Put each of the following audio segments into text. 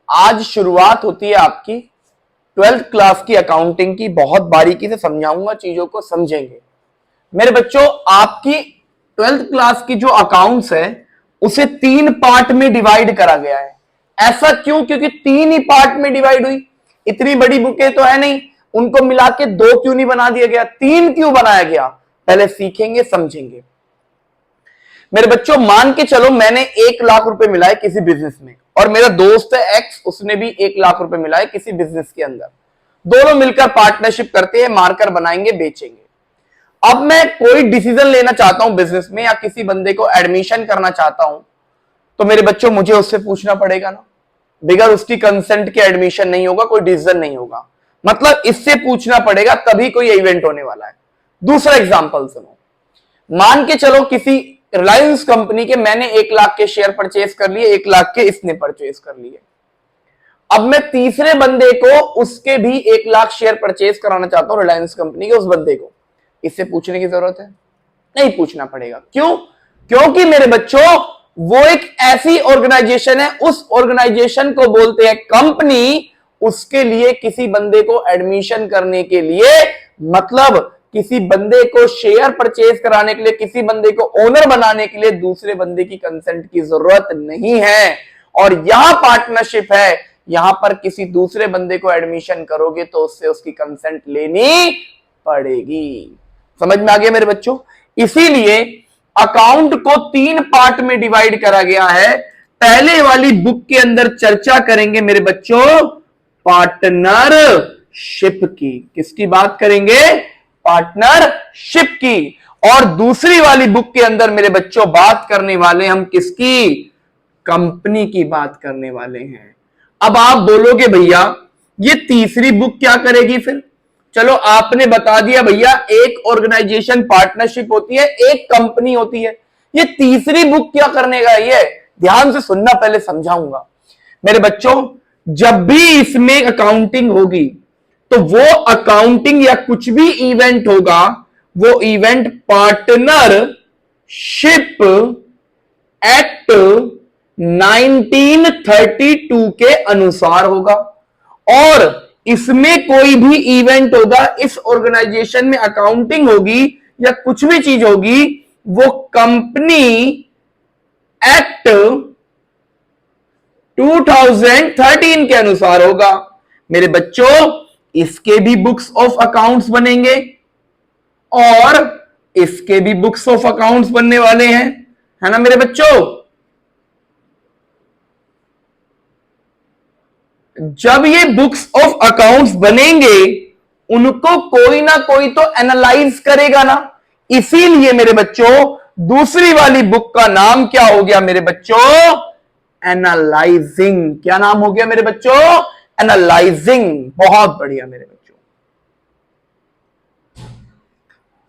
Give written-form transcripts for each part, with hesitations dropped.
आज शुरुआत होती है आपकी 12th क्लास की अकाउंटिंग की। बहुत बारीकी से समझाऊंगा, चीजों को समझेंगे मेरे बच्चों। आपकी 12th क्लास की जो अकाउंट्स है उसे 3 पार्ट में डिवाइड करा गया है। ऐसा क्यों? क्योंकि 3 ही पार्ट में डिवाइड हुई। इतनी बड़ी बुकें तो है नहीं, उनको मिला के 2 क्यों नहीं बना दिया गया, 3 क्यों बनाया गया, पहले सीखेंगे समझेंगे मेरे बच्चों। मान के चलो मैंने 1 लाख रुपए मिला है किसी बिजनेस में, और मेरा दोस्त है एक्स, उसने भी 1 लाख रुपए मिला है किसी बिजनेस के अंदर। दोनों मिलकर पार्टनरशिप करते हैं, मार्कर बनाएंगे, बेचेंगे। अब मैं कोई डिसीजन लेना चाहता हूं बिजनेस में, या किसी बंदे को एडमिशन करना चाहता हूं, तो मेरे बच्चों मुझे उससे पूछना पड़ेगा ना। बगैर उसकी कंसेंट के एडमिशन नहीं होगा, कोई डिसीजन नहीं होगा। मतलब इससे पूछना पड़ेगा, तभी कोई इवेंट होने वाला है। दूसरा एग्जांपल सुनो। मान के चलो किसी रिलायंस कंपनी के मैंने 1 लाख के शेयर परचेज कर लिए, 1 लाख के इसने परचेज कर लिए। अब मैं तीसरे बंदे को उसके भी 1 लाख शेयर परचेज कराना चाहता हूं, रिलायंस कंपनी के उस बंदे को। इससे पूछने की जरूरत है? नहीं पूछना पड़ेगा। क्यों? क्योंकि मेरे बच्चों वो एक ऐसी ऑर्गेनाइजेशन है, उस ऑर्गेनाइजेशन को बोलते हैं कंपनी। उसके लिए किसी बंदे को एडमिशन करने के लिए, मतलब किसी बंदे को शेयर परचेज कराने के लिए, किसी बंदे को ओनर बनाने के लिए दूसरे बंदे की कंसेंट की जरूरत नहीं है। और यहां पार्टनरशिप है, यहां पर किसी दूसरे बंदे को एडमिशन करोगे तो उससे उसकी कंसेंट लेनी पड़ेगी। समझ में आ गया मेरे बच्चों? इसीलिए अकाउंट को 3 पार्ट में डिवाइड करा गया है। पहले वाली बुक के अंदर चर्चा करेंगे मेरे बच्चों पार्टनरशिप की। किसकी बात करेंगे? पार्टनरशिप की। और दूसरी वाली बुक के अंदर मेरे बच्चों बात करने वाले हम किसकी? कंपनी की बात करने वाले हैं। अब आप बोलोगे भैया ये तीसरी बुक क्या करेगी फिर? चलो आपने बता दिया भैया एक ऑर्गेनाइजेशन पार्टनरशिप होती है, एक कंपनी होती है, ये तीसरी बुक क्या करने का? ये ध्यान से सुनना, पहले समझाऊंगा मेरे बच्चों। जब भी इसमें अकाउंटिंग होगी तो वो अकाउंटिंग या कुछ भी इवेंट होगा, वो इवेंट पार्टनरशिप एक्ट 1932 के अनुसार होगा। और इसमें कोई भी इवेंट होगा, इस ऑर्गेनाइजेशन में अकाउंटिंग होगी या कुछ भी चीज होगी, वो कंपनी एक्ट 2013 के अनुसार होगा। मेरे बच्चों इसके भी बुक्स ऑफ अकाउंट्स बनेंगे और इसके भी बुक्स ऑफ अकाउंट्स बनने वाले हैं, है ना मेरे बच्चों? जब ये बुक्स ऑफ अकाउंट्स बनेंगे उनको कोई ना कोई तो एनालाइज करेगा ना। इसीलिए मेरे बच्चों दूसरी वाली बुक का नाम क्या हो गया मेरे बच्चों? एनालाइजिंग। क्या नाम हो गया मेरे बच्चों? एनालाइजिंग। बहुत बढ़िया मेरे बच्चों।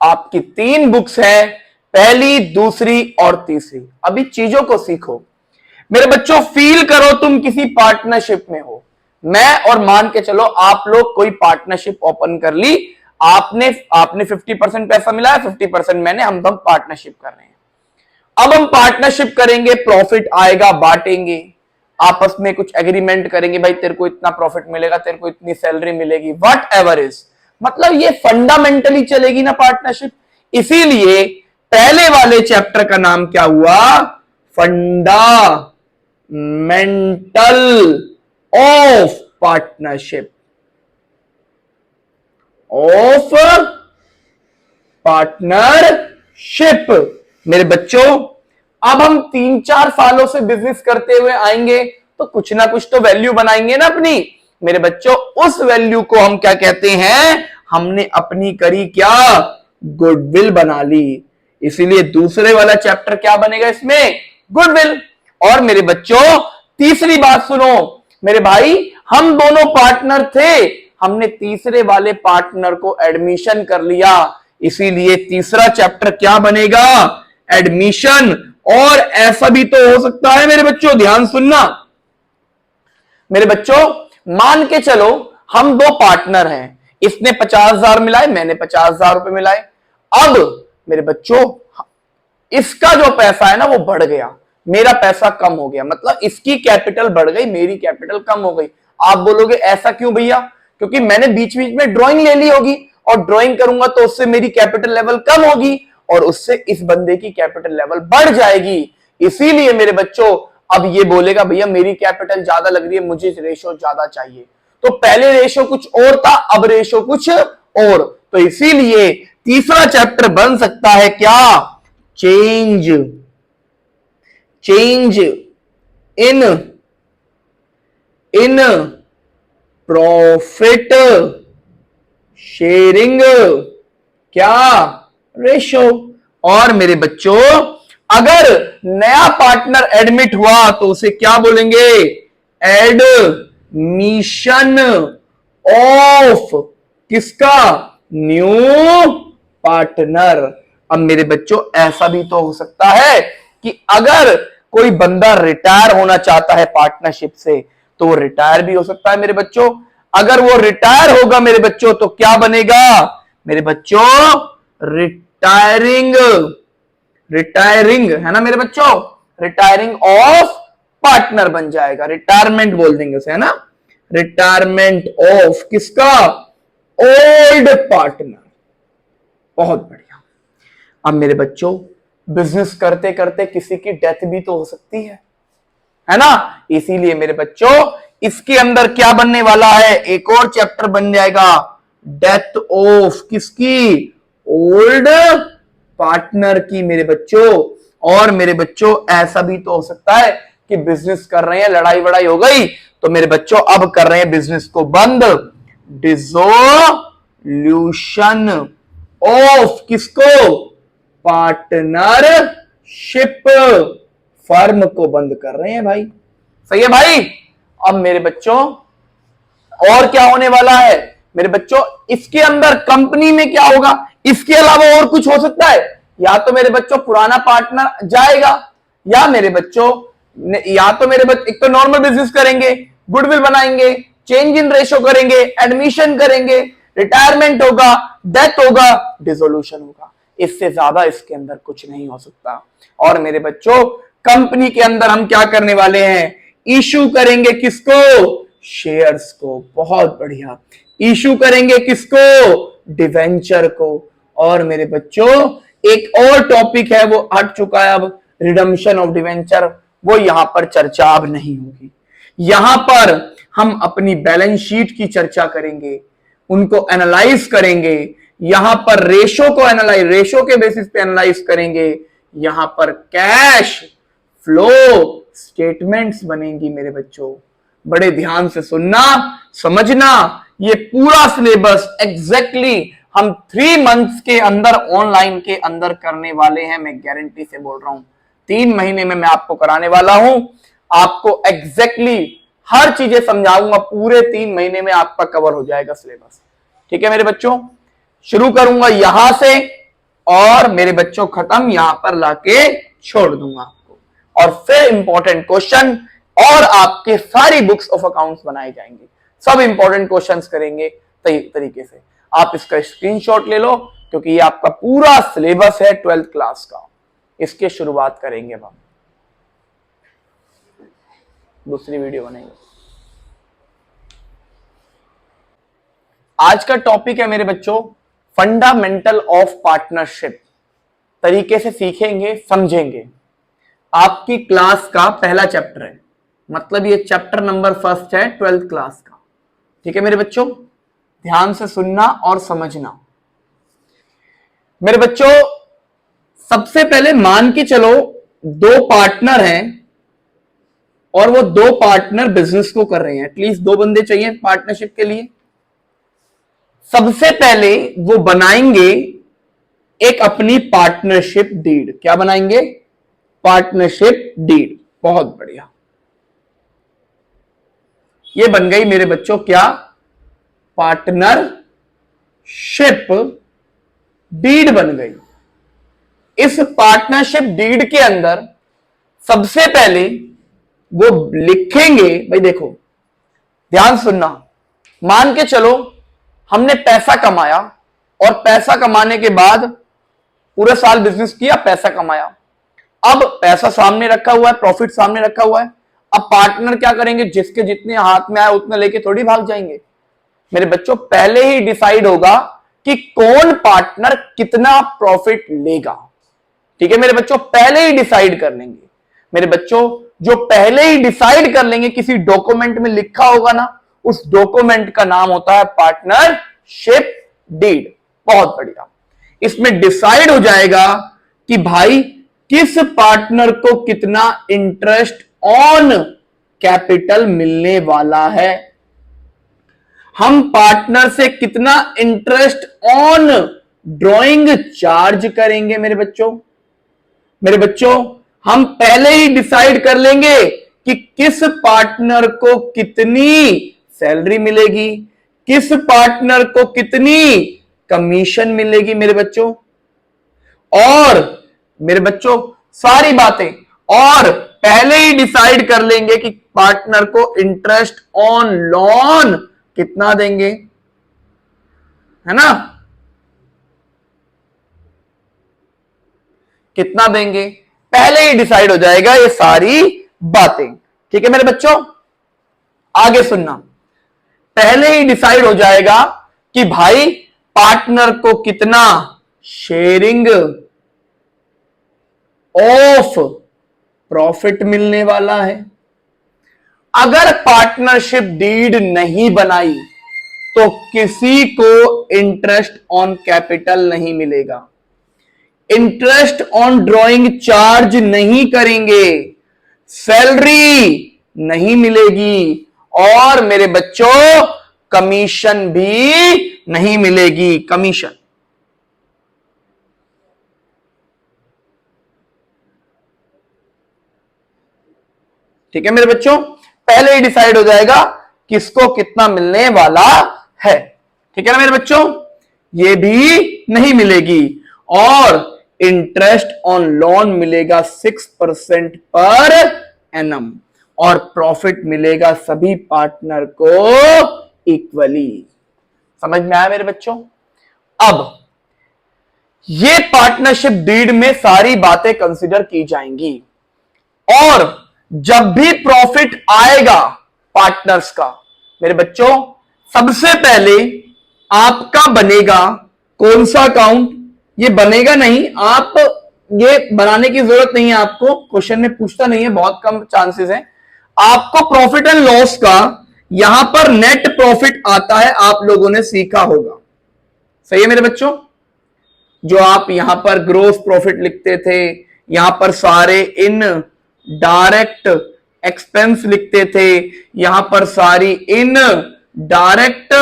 आपकी 3 बुक्स हैं, पहली, दूसरी और तीसरी। अभी चीजों को सीखो मेरे बच्चों। फील करो तुम किसी पार्टनरशिप में हो। मैं और मान के चलो आप लोग कोई पार्टनरशिप ओपन कर ली, आपने 50% पैसा मिला है, 50% मैंने, हम पार्टनरशिप कर रहे हैं। अब हम पार्टनरशिप करेंगे, प्रॉफिट आएगा, बांटेंगे, आपस में कुछ एग्रीमेंट करेंगे, भाई तेरे को इतना प्रॉफिट मिलेगा, तेरे को इतनी सैलरी मिलेगी, वट एवर इज। मतलब ये फंडामेंटली चलेगी ना पार्टनरशिप। इसीलिए पहले वाले चैप्टर का नाम क्या हुआ? Fundamental of partnership, of partnership. मेरे बच्चों अब हम 3-4 सालों से बिजनेस करते हुए आएंगे तो कुछ ना कुछ तो वैल्यू बनाएंगे ना अपनी। मेरे बच्चों उस वैल्यू को हम क्या कहते हैं? हमने अपनी करी क्या? गुडविल बना ली। इसीलिए दूसरे वाला चैप्टर क्या बनेगा इसमें? गुडविल। और मेरे बच्चों तीसरी बात सुनो मेरे भाई, हम दोनों पार्टनर थे, हमने तीसरे वाले पार्टनर को एडमिशन कर लिया, इसीलिए तीसरा चैप्टर क्या बनेगा? एडमिशन। और ऐसा भी तो हो सकता है मेरे बच्चों, ध्यान सुनना मेरे बच्चों। मान के चलो हम 2 पार्टनर हैं, इसने 50,000 मिलाए, मैंने 50,000 रुपए मिलाए। अब मेरे बच्चों इसका जो पैसा है ना वो बढ़ गया, मेरा पैसा कम हो गया, मतलब इसकी कैपिटल बढ़ गई, मेरी कैपिटल कम हो गई। आप बोलोगे ऐसा क्यों भैया? क्योंकि मैंने बीच बीच में ड्राइंग ले ली होगी, और ड्राइंग करूंगा तो उससे मेरी कैपिटल लेवल कम होगी, और उससे इस बंदे की कैपिटल लेवल बढ़ जाएगी। इसीलिए मेरे बच्चों अब ये बोलेगा भैया मेरी कैपिटल ज्यादा लग रही है, मुझे रेशो ज्यादा चाहिए। तो पहले रेशो कुछ और था, अब रेशो कुछ और। तो इसीलिए तीसरा चैप्टर बन सकता है क्या? चेंज इन प्रॉफिट शेयरिंग क्या? रेशो। और मेरे बच्चों अगर नया पार्टनर एडमिट हुआ तो उसे क्या बोलेंगे? एडमिशन ऑफ किसका? New partner. अब मेरे बच्चों ऐसा भी तो हो सकता है कि अगर कोई बंदा रिटायर होना चाहता है पार्टनरशिप से, तो वो रिटायर भी हो सकता है मेरे बच्चों। अगर वो रिटायर होगा मेरे बच्चों तो क्या बनेगा मेरे बच्चों? रिटायरिंग है ना मेरे बच्चों, रिटायरिंग ऑफ पार्टनर बन जाएगा, रिटायरमेंट बोल देंगे उसे, है ना, रिटायरमेंट ऑफ किसका? Old partner. बहुत बढ़िया। अब मेरे बच्चों बिजनेस करते करते किसी की डेथ भी तो हो सकती है ना, इसीलिए मेरे बच्चों इसके अंदर क्या बनने वाला है? एक और चैप्टर बन जाएगा, डेथ ऑफ किसकी? ओल्ड पार्टनर की मेरे बच्चों। और मेरे बच्चों ऐसा भी तो हो सकता है कि बिजनेस कर रहे हैं, लड़ाई वड़ाई हो गई, तो मेरे बच्चों अब कर रहे हैं बिजनेस को बंद, डिसोल्यूशन ऑफ किसको? पार्टनरशिप, फर्म को बंद कर रहे हैं भाई। सही है भाई। अब मेरे बच्चों और क्या होने वाला है मेरे बच्चों? इसके अंदर कंपनी में क्या होगा? इसके अलावा और कुछ हो सकता है? या तो मेरे बच्चों पुराना पार्टनर जाएगा, या मेरे बच्चों एक तो नॉर्मल बिजनेस करेंगे, गुडविल बनाएंगे, चेंज इन रेशो करेंगे, एडमिशन करेंगे, रिटायरमेंट होगा, डेथ होगा, डिसोल्यूशन होगा। इससे ज्यादा इसके अंदर कुछ नहीं हो सकता। और मेरे बच्चों कंपनी के अंदर हम क्या करने वाले हैं? इशू करेंगे किसको? शेयर्स को। बहुत बढ़िया। इशू करेंगे किसको? डिवेंचर को। और मेरे बच्चों एक और टॉपिक है, वो हट चुका है अब, रिडम्पशन ऑफ डिवेंचर, वो यहां पर चर्चा अब नहीं होगी। यहां पर हम अपनी बैलेंस शीट की चर्चा करेंगे, उनको एनालाइज करेंगे, यहां पर रेशो के बेसिस पे एनालाइज करेंगे, यहां पर कैश फ्लो स्टेटमेंट्स बनेंगी मेरे बच्चों। बड़े ध्यान से सुनना, समझना, ये पूरा सिलेबस एग्जैक्टली हम 3 मंथ्स के अंदर ऑनलाइन के अंदर करने वाले हैं। मैं गारंटी से बोल रहा हूं 3 महीने में मैं आपको कराने वाला हूं। आपको एग्जैक्टली हर चीजें समझाऊंगा, पूरे 3 महीने में आपका कवर हो जाएगा सिलेबस। ठीक है मेरे बच्चों, शुरू करूंगा यहां से और मेरे बच्चों खत्म यहां पर लाके छोड़ दूंगा आपको, और फिर इंपॉर्टेंट क्वेश्चन और आपके सारी बुक्स ऑफ अकाउंट्स बनाए जाएंगे, सब इंपॉर्टेंट क्वेश्चंस करेंगे तरीके से। आप इसका स्क्रीनशॉट ले लो, क्योंकि ये आपका पूरा सिलेबस है 12th क्लास का। इसके शुरुआत करेंगे हम, दूसरी वीडियो बनेंगे। आज का टॉपिक है मेरे बच्चों फंडामेंटल ऑफ पार्टनरशिप। तरीके से सीखेंगे, समझेंगे। आपकी क्लास का पहला चैप्टर है, मतलब ये चैप्टर नंबर 1 है 12th क्लास का। ठीक है मेरे बच्चों, ध्यान से सुनना और समझना। मेरे बच्चों सबसे पहले मान के चलो 2 पार्टनर हैं और वो 2 पार्टनर बिजनेस को कर रहे हैं, एटलीस्ट 2 बंदे चाहिए पार्टनरशिप के लिए। सबसे पहले वो बनाएंगे एक अपनी पार्टनरशिप डीड। क्या बनाएंगे? Partnership deed. बहुत बढ़िया, ये बन गई मेरे बच्चों क्या? पार्टनरशिप डीड बन गई। इस पार्टनरशिप डीड के अंदर सबसे पहले वो लिखेंगे, भाई देखो ध्यान सुनना, मान के चलो हमने पैसा कमाया और पैसा कमाने के बाद पूरे साल बिजनेस किया, पैसा कमाया, अब पैसा सामने रखा हुआ है, प्रॉफिट सामने रखा हुआ है। अब पार्टनर क्या करेंगे, जिसके जितने हाथ में आए उतने लेके थोड़ी भाग जाएंगे मेरे बच्चों। पहले ही डिसाइड होगा कि कौन पार्टनर कितना प्रॉफिट लेगा। ठीक है मेरे बच्चों, पहले ही डिसाइड कर लेंगे मेरे बच्चों। जो पहले ही डिसाइड कर लेंगे, किसी डॉक्यूमेंट में लिखा होगा ना, उस डॉक्यूमेंट का नाम होता है पार्टनरशिप डीड। बहुत बढ़िया। इसमें डिसाइड हो जाएगा कि भाई किस पार्टनर को कितना इंटरेस्ट ऑन कैपिटल मिलने वाला है। हम पार्टनर से कितना इंटरेस्ट ऑन ड्रॉइंग चार्ज करेंगे मेरे बच्चों। मेरे बच्चों, हम पहले ही डिसाइड कर लेंगे कि किस पार्टनर को कितनी सैलरी मिलेगी, किस पार्टनर को कितनी कमीशन मिलेगी मेरे बच्चों। और मेरे बच्चों सारी बातें, और पहले ही डिसाइड कर लेंगे कि पार्टनर को इंटरेस्ट ऑन लोन कितना देंगे, है ना, कितना देंगे, पहले ही डिसाइड हो जाएगा ये सारी बातें। ठीक है मेरे बच्चों, आगे सुनना। पहले ही डिसाइड हो जाएगा कि भाई पार्टनर को कितना शेयरिंग ऑफ प्रॉफिट मिलने वाला है। अगर पार्टनरशिप डीड नहीं बनाई तो किसी को इंटरेस्ट ऑन कैपिटल नहीं मिलेगा, इंटरेस्ट ऑन ड्रॉइंग चार्ज नहीं करेंगे, सैलरी नहीं मिलेगी, और मेरे बच्चों कमीशन भी नहीं मिलेगी। कमीशन, ठीक है मेरे बच्चों, पहले ही डिसाइड हो जाएगा किसको कितना मिलने वाला है। ठीक है ना मेरे बच्चों, ये भी नहीं मिलेगी, और इंटरेस्ट ऑन लोन मिलेगा 6% पर एनम, और प्रॉफिट मिलेगा सभी पार्टनर को इक्वली। समझ में आया मेरे बच्चों। अब ये पार्टनरशिप डीड में सारी बातें कंसीडर की जाएंगी, और जब भी प्रॉफिट आएगा पार्टनर्स का मेरे बच्चों, सबसे पहले आपका बनेगा कौन सा अकाउंट। ये बनेगा नहीं, आप ये बनाने की जरूरत नहीं है, आपको क्वेश्चन में पूछता नहीं है, बहुत कम चांसेस है। आपको प्रॉफिट एंड लॉस का यहां पर नेट प्रॉफिट आता है, आप लोगों ने सीखा होगा। सही है मेरे बच्चों, जो आप यहां पर ग्रोस प्रॉफिट लिखते थे, यहां पर सारे इन डायरेक्ट एक्सपेंस लिखते थे, यहां पर सारी इन डायरेक्ट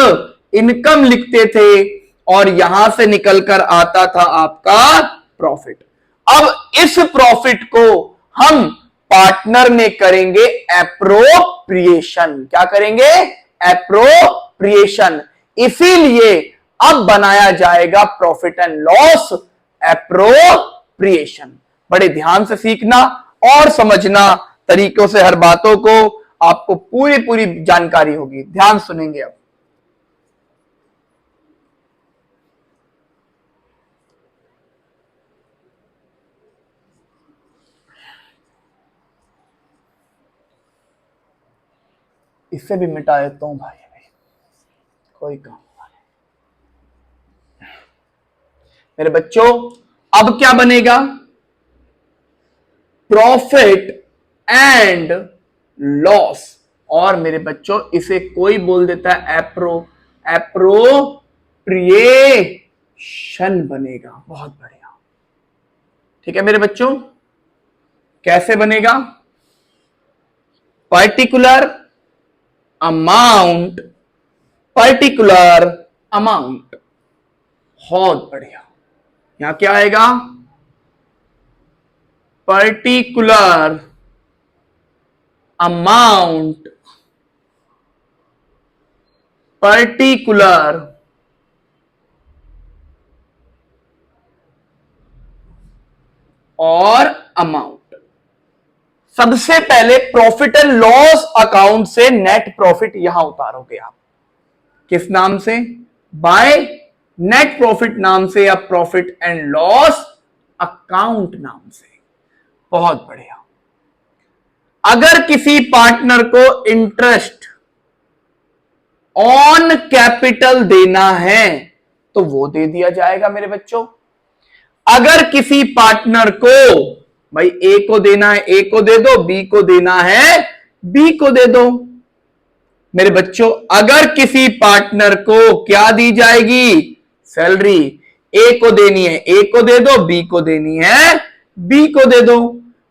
इनकम लिखते थे, और यहां से निकलकर आता था आपका प्रॉफिट। अब इस प्रॉफिट को हम पार्टनर में करेंगे एप्रोप्रिएशन। क्या करेंगे? एप्रोप्रिएशन। इसीलिए अब बनाया जाएगा प्रॉफिट एंड लॉस एप्रोप्रिएशन। बड़े ध्यान से सीखना और समझना तरीकों से हर बातों को, आपको पूरी पूरी जानकारी होगी। ध्यान सुनेंगे अब। इससे भी मिटा देता हूं भाई, कोई काम नहीं। मेरे बच्चों अब क्या बनेगा? प्रॉफिट एंड लॉस, और मेरे बच्चों इसे कोई बोल देता है एप्रोप्रिएशन बनेगा। बहुत बढ़िया। ठीक है मेरे बच्चों, कैसे बनेगा? Particular amount, particular amount. बहुत बढ़िया। यहां क्या आएगा? पर्टिकुलर अमाउंट, पर्टिकुलर और अमाउंट। सबसे पहले प्रॉफिट एंड लॉस अकाउंट से नेट प्रॉफिट यहां उतारोगे आप। किस नाम से? बाय नेट प्रॉफिट नाम से, या प्रॉफिट एंड लॉस अकाउंट नाम से। बहुत बढ़िया। अगर किसी पार्टनर को इंटरेस्ट ऑन कैपिटल देना है तो वो दे दिया जाएगा मेरे बच्चों। अगर किसी पार्टनर को भाई ए को देना है ए को दे दो, बी को देना है बी को दे दो। मेरे बच्चों अगर किसी पार्टनर को क्या दी जाएगी, सैलरी, ए को देनी है ए को दे दो, बी को देनी है बी को दे दो।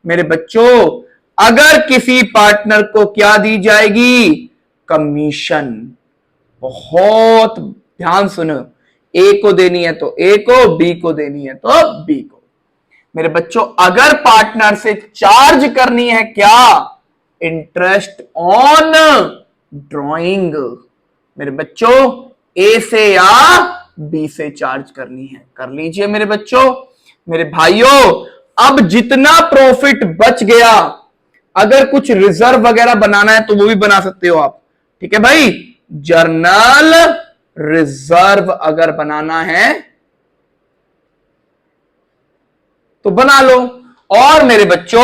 मेरे बच्चों अगर किसी पार्टनर को क्या दी जाएगी, कमीशन। बहुत ध्यान सुनो, ए को देनी है तो ए को, बी को देनी है तो बी को। मेरे बच्चों अगर पार्टनर से चार्ज करनी है क्या, इंटरेस्ट ऑन ड्राइंग, मेरे बच्चों ए से या बी से चार्ज करनी है, कर लीजिए मेरे बच्चों। मेरे भाइयों अब जितना प्रॉफिट बच गया, अगर कुछ रिजर्व वगैरह बनाना है तो वो भी बना सकते हो आप, ठीक है भाई। जर्नल रिजर्व अगर बनाना है तो बना लो। और मेरे बच्चों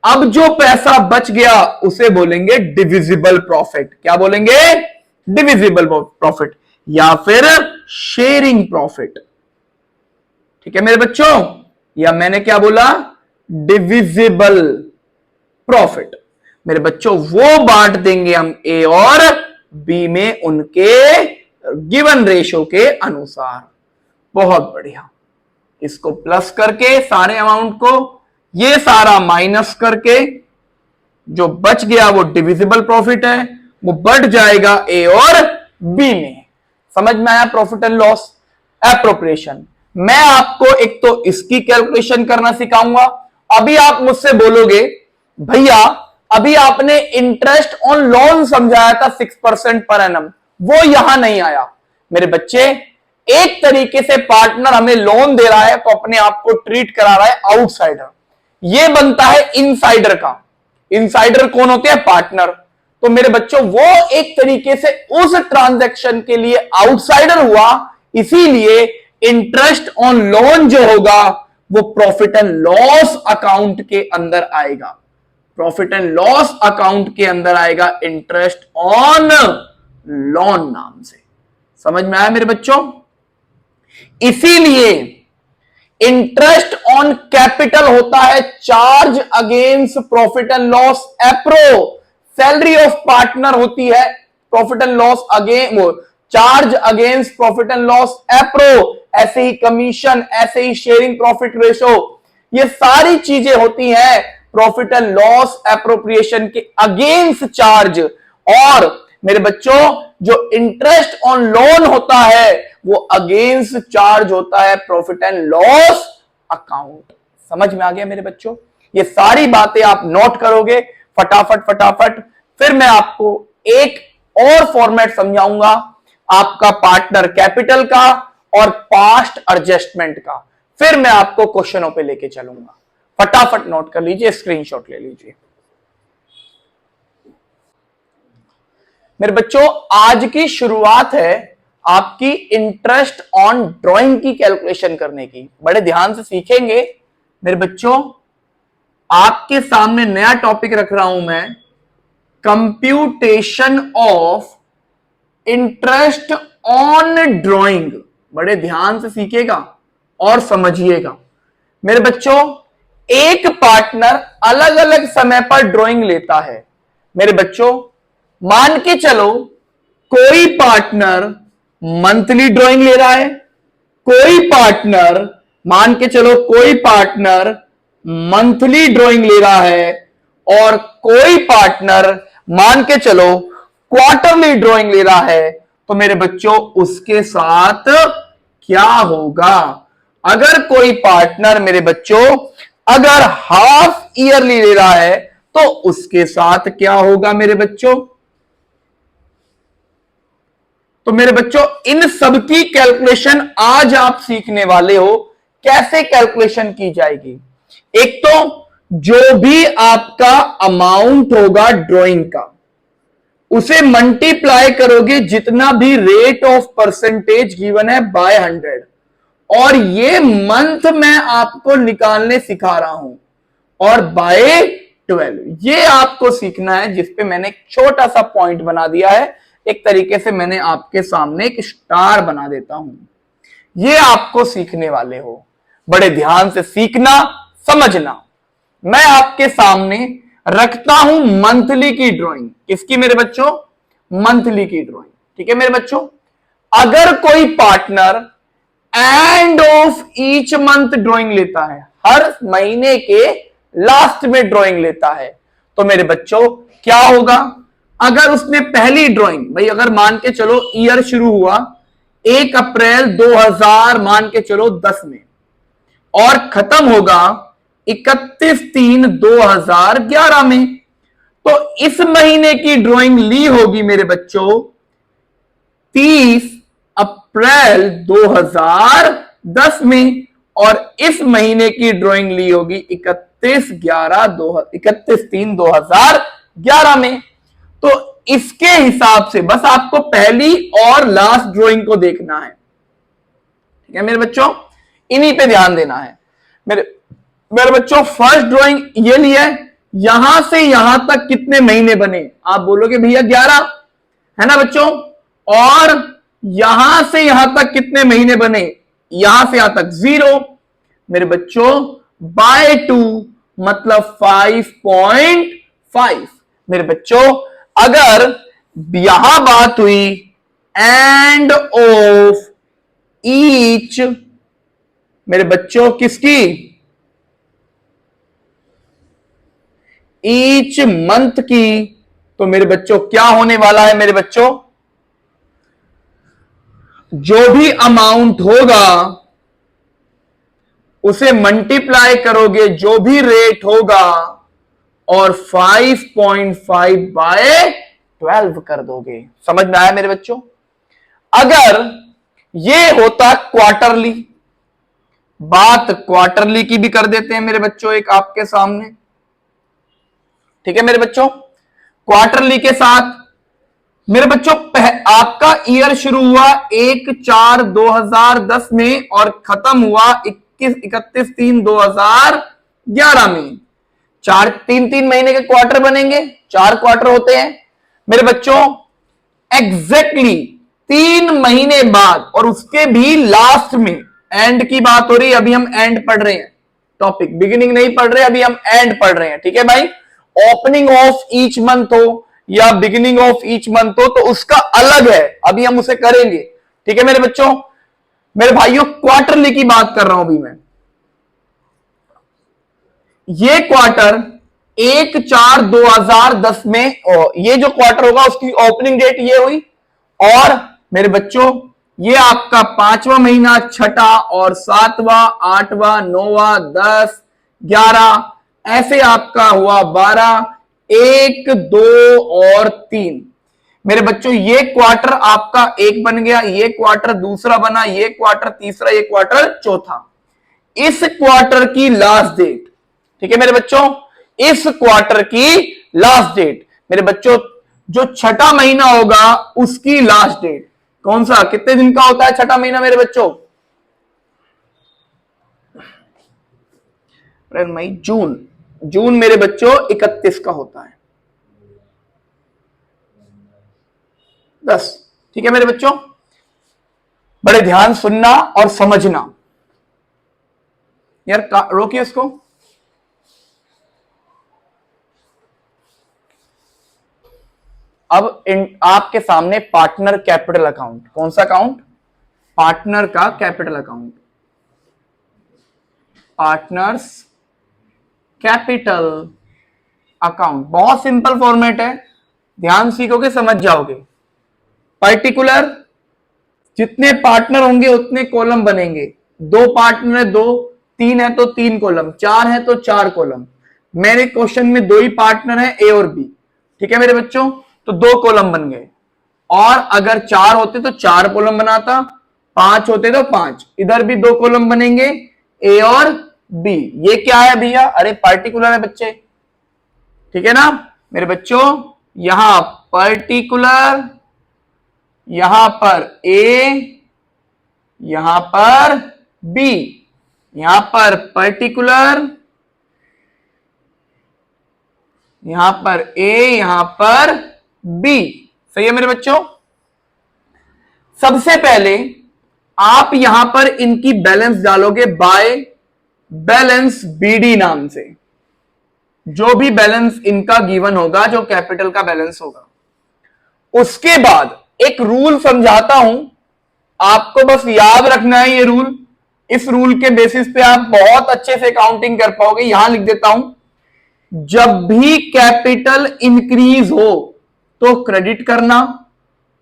अब जो पैसा बच गया उसे बोलेंगे डिविजिबल प्रॉफिट। क्या बोलेंगे, डिविजिबल प्रॉफिट या फिर शेयरिंग प्रॉफिट, ठीक है मेरे बच्चों। या मैंने क्या बोला, डिविजिबल प्रॉफिट। मेरे बच्चों वो बांट देंगे हम ए और बी में उनके गिवन रेशो के अनुसार। बहुत बढ़िया। इसको प्लस करके सारे अमाउंट को, ये सारा माइनस करके जो बच गया वो डिविजिबल प्रॉफिट है, वो बढ़ जाएगा ए और बी में। समझ में आया प्रॉफिट एंड लॉस एप्रोप्रिएशन। मैं आपको एक तो इसकी कैलकुलेशन करना सिखाऊंगा। अभी आप मुझसे बोलोगे भैया अभी आपने इंटरेस्ट ऑन लोन समझाया था 6% पर एनम, वो यहां नहीं आया। मेरे बच्चे एक तरीके से पार्टनर हमें लोन दे रहा है तो अपने आप को ट्रीट करा रहा है आउटसाइडर, ये बनता है इनसाइडर का। इनसाइडर कौन होते हैं, पार्टनर। तो मेरे बच्चों वो एक तरीके से उस ट्रांजैक्शन के लिए आउटसाइडर हुआ, इसीलिए इंटरेस्ट ऑन लोन जो होगा वो प्रॉफिट एंड लॉस अकाउंट के अंदर आएगा। प्रॉफिट एंड लॉस अकाउंट के अंदर आएगा इंटरेस्ट ऑन लोन नाम से। समझ में आया मेरे बच्चों। इसीलिए इंटरेस्ट ऑन कैपिटल होता है charge against profit and loss appro. Salary of partner होती है profit and loss again charge against profit and loss appro. ऐसे ही कमीशन, ऐसे ही शेयरिंग प्रॉफिट रेशो, ये सारी चीजें होती हैं प्रॉफिट एंड लॉस एप्रोप्रिएशन के अगेंस्ट चार्ज। और मेरे बच्चों जो इंटरेस्ट ऑन लोन होता है वो अगेंस्ट चार्ज होता है प्रॉफिट एंड लॉस अकाउंट। समझ में आ गया मेरे बच्चों। ये सारी बातें आप नोट करोगे फटाफट फटाफट। फिर मैं आपको एक और फॉर्मेट समझाऊंगा आपका पार्टनर कैपिटल का और पास्ट एडजस्टमेंट का। फिर मैं आपको क्वेश्चनों पे लेके चलूंगा। फटाफट नोट कर लीजिए, स्क्रीनशॉट ले लीजिए। मेरे बच्चों आज की शुरुआत है आपकी इंटरेस्ट ऑन ड्राइंग की कैलकुलेशन करने की। बड़े ध्यान से सीखेंगे मेरे बच्चों। आपके सामने नया टॉपिक रख रहा हूं मैं, computation of interest on drawing. बड़े ध्यान से सीखिएगा और समझिएगा मेरे बच्चों। एक पार्टनर अलग अलग समय पर ड्राइंग लेता है। मेरे बच्चों मान के चलो कोई पार्टनर मंथली ड्राइंग ले रहा है, कोई पार्टनर मान के चलो कोई पार्टनर मंथली ड्राइंग ले रहा है और कोई पार्टनर मान के चलो क्वार्टरली ड्राइंग ले रहा है। तो मेरे बच्चों उसके साथ क्या होगा, अगर कोई पार्टनर मेरे बच्चों अगर हाफ ईयरली ले रहा है तो उसके साथ क्या होगा मेरे बच्चों। तो मेरे बच्चों इन सब की कैलकुलेशन आज आप सीखने वाले हो, कैसे कैलकुलेशन की जाएगी। एक तो जो भी आपका अमाउंट होगा ड्राइंग का उसे मल्टीप्लाई करोगे जितना भी रेट ऑफ परसेंटेज गिवन है बाय 100। और ये मंथ मैं आपको निकालने सिखा रहा हूं। और बाय 12। ये आपको सीखना है, जिसपे मैंने एक छोटा सा पॉइंट बना दिया है। एक तरीके से मैंने आपके सामने एक स्टार बना देता हूं। ये आपको सीखने वाले हो, बड़े ध्यान से सीखना, समझना। मैं आपके सामने रखता हूं मंथली की ड्राइंग। किसकी मेरे बच्चों? मंथली की ड्राइंग। ठीक है मेरे बच्चों, अगर कोई partner end of each month drawing लेता है, हर महीने के लास्ट में ड्राइंग लेता है, तो मेरे बच्चों क्या होगा? अगर उसने पहली ड्राइंग, भाई अगर मान के चलो ईयर शुरू हुआ 1 अप्रैल 2000 मान के चलो 10 में, और खत्म होगा 31/3/2011 में, तो इस महीने की ड्राइंग ली होगी मेरे बच्चों 30 अप्रैल 2010 में, और इस महीने की ड्राइंग ली होगी 31/3/2011 में। तो इसके हिसाब से बस आपको पहली और लास्ट ड्राइंग को देखना है। ठीक है मेरे बच्चों, इन्हीं पे ध्यान देना है। मेरे बच्चों फर्स्ट ड्राइंग ये लिया है, यहां से यहां तक कितने महीने बने? आप बोलोगे भैया 11, है ना बच्चों? और यहां से यहां तक कितने महीने बने? यहां से यहां तक 0। मेरे बच्चों बाय 2 मतलब 5.5। मेरे बच्चों अगर यहां बात हुई एंड ऑफ ईच, मेरे बच्चों किसकी? ईच मंथ की, तो मेरे बच्चों क्या होने वाला है? मेरे बच्चों जो भी अमाउंट होगा उसे मल्टीप्लाई करोगे, जो भी रेट होगा, और 5.5 बाय 12 कर दोगे। समझ में आया मेरे बच्चों? अगर ये होता क्वार्टरली, बात क्वार्टरली की भी कर देते हैं मेरे बच्चों एक आपके सामने। ठीक है मेरे बच्चों, क्वार्टरली के साथ मेरे बच्चों आपका ईयर शुरू हुआ 1/4/2010 में और खत्म हुआ 31/3/2011 में। 3-3 महीने के क्वार्टर बनेंगे, 4 क्वार्टर होते हैं मेरे बच्चों। एग्जैक्टली 3 महीने बाद, और उसके भी लास्ट में, एंड की बात हो रही है, अभी हम एंड पढ़ रहे हैं, टॉपिक बिगिनिंग नहीं पढ़ रहे, अभी हम एंड पढ़ रहे हैं। ठीक है भाई, ओपनिंग ऑफ ईच मंथ हो या बिगिनिंग ऑफ ईच मंथ हो तो उसका अलग है, अभी हम उसे करेंगे। ठीक है मेरे बच्चों, मेरे भाइयों क्वार्टरली की बात कर रहा हूं अभी मैं। ये क्वार्टर 1/4/2010 में, ये जो क्वार्टर होगा उसकी ओपनिंग डेट ये हुई, और मेरे बच्चों ये आपका 5वां महीना, 6ठा और 7वां, 8वां, 9वां, 10, 11, ऐसे आपका हुआ 12, 1, 2 और 3। मेरे बच्चों ये क्वार्टर आपका एक बन गया, ये क्वार्टर दूसरा बना, ये क्वार्टर तीसरा, ये क्वार्टर चौथा। इस क्वार्टर की लास्ट डेट, ठीक है मेरे बच्चों, इस क्वार्टर की लास्ट डेट, मेरे बच्चों जो 6ठा महीना होगा उसकी लास्ट डेट कौन सा, कितने दिन का होता है 6ठा महीना मेरे बच्चों? अप्रैल, मई, जून। जून मेरे बच्चों 31 का होता है, 10। ठीक है मेरे बच्चों, बड़े ध्यान सुनना और समझना। यार रोकिए इसको। अब आपके सामने पार्टनर कैपिटल अकाउंट, कौन सा अकाउंट? पार्टनर का capital account, partners capital account. बहुत सिंपल फॉर्मेट है, ध्यान सीखोगे समझ जाओगे। पर्टिकुलर, जितने पार्टनर होंगे उतने कॉलम बनेंगे। 2 पार्टनर है 2, 3 है तो 3 कॉलम, 4 है तो 4 कॉलम। मेरे क्वेश्चन में 2 ही पार्टनर है, ए और बी। ठीक है मेरे बच्चों, तो 2 कॉलम बन गए। और अगर 4 होते तो 4 कॉलम बनाता, 5 होते तो 5। इधर भी 2 कॉलम बनेंगे, ए और बी। ये क्या है भैया? अरे पार्टिकुलर है बच्चे। ठीक है ना मेरे बच्चों, यहां पर्टिकुलर, यहां पर ए, यहां पर बी, यहां पर पर्टिकुलर, यहां पर ए, यहां पर बी। सही है मेरे बच्चों। सबसे पहले आप यहां पर इनकी बैलेंस डालोगे बाय बैलेंस बीडी नाम से। जो भी बैलेंस इनका गिवन होगा, जो कैपिटल का बैलेंस होगा, उसके बाद एक रूल समझाता हूं, आपको बस याद रखना है ये रूल। इस रूल के बेसिस पे आप बहुत अच्छे से काउंटिंग कर पाओगे। यहां लिख देता हूं, जब भी कैपिटल इंक्रीज हो तो क्रेडिट करना,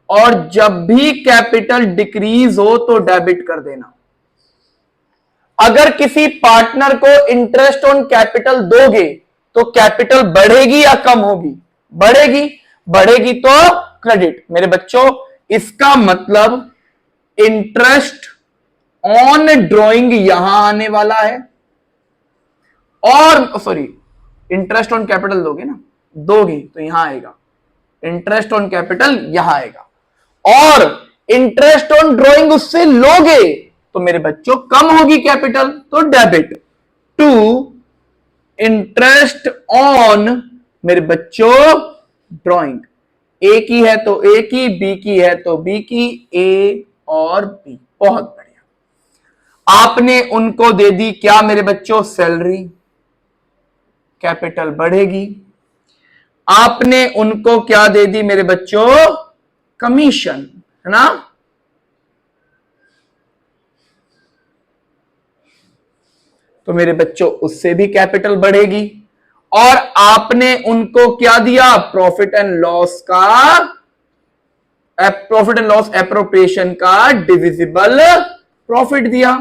और जब भी कैपिटल डिक्रीज हो तो डेबिट कर देना। अगर किसी पार्टनर को इंटरेस्ट ऑन कैपिटल दोगे तो कैपिटल बढ़ेगी या कम होगी? बढ़ेगी। बढ़ेगी तो क्रेडिट। मेरे बच्चों, इसका मतलब इंटरेस्ट ऑन ड्रॉइंग यहां आने वाला है, और सॉरी, इंटरेस्ट ऑन कैपिटल दोगे ना, दोगे तो यहां आएगा, इंटरेस्ट ऑन कैपिटल यहां आएगा। और इंटरेस्ट ऑन ड्रॉइंग उससे लोगे तो मेरे बच्चों कम होगी कैपिटल, तो डेबिट टू इंटरेस्ट ऑन मेरे बच्चों ड्रॉइंग। ए की है तो ए की, बी की है तो बी की, ए और बी। बहुत बढ़िया। आपने उनको दे दी क्या मेरे बच्चों? सैलरी, कैपिटल बढ़ेगी। आपने उनको क्या दे दी मेरे बच्चों? कमीशन, है ना? तो मेरे बच्चों उससे भी कैपिटल बढ़ेगी। और आपने उनको क्या दिया? प्रॉफिट एंड लॉस का, प्रॉफिट एंड लॉस एप्रोप्रिएशन का डिविजिबल प्रॉफिट दिया।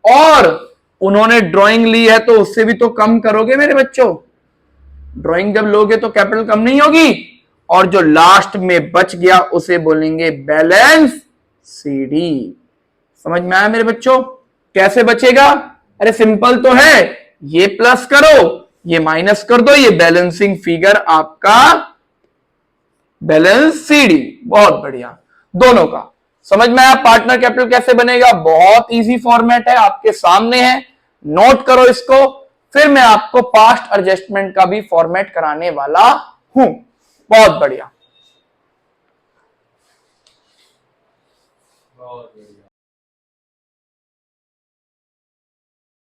और उन्होंने ड्राइंग ली है तो उससे भी तो कम करोगे मेरे बच्चों। ड्राइंग जब लोगे तो कैपिटल कम नहीं होगी, और जो लास्ट में बच गया उसे बोलेंगे बैलेंस सीडी। समझ में आया मेरे बच्चों? कैसे बचेगा? अरे सिंपल तो है, ये प्लस करो, ये माइनस कर दो, ये बैलेंसिंग फिगर आपका बैलेंस सीडी। बहुत बढ़िया। दोनों का समझ में आया? पार्टनर कैपिटल कैसे बनेगा? बहुत इजी फॉर्मेट है, आपके सामने है, नोट करो इसको। फिर मैं आपको पास्ट एडजस्टमेंट का भी फॉर्मेट कराने वाला हूं। बहुत बढ़िया।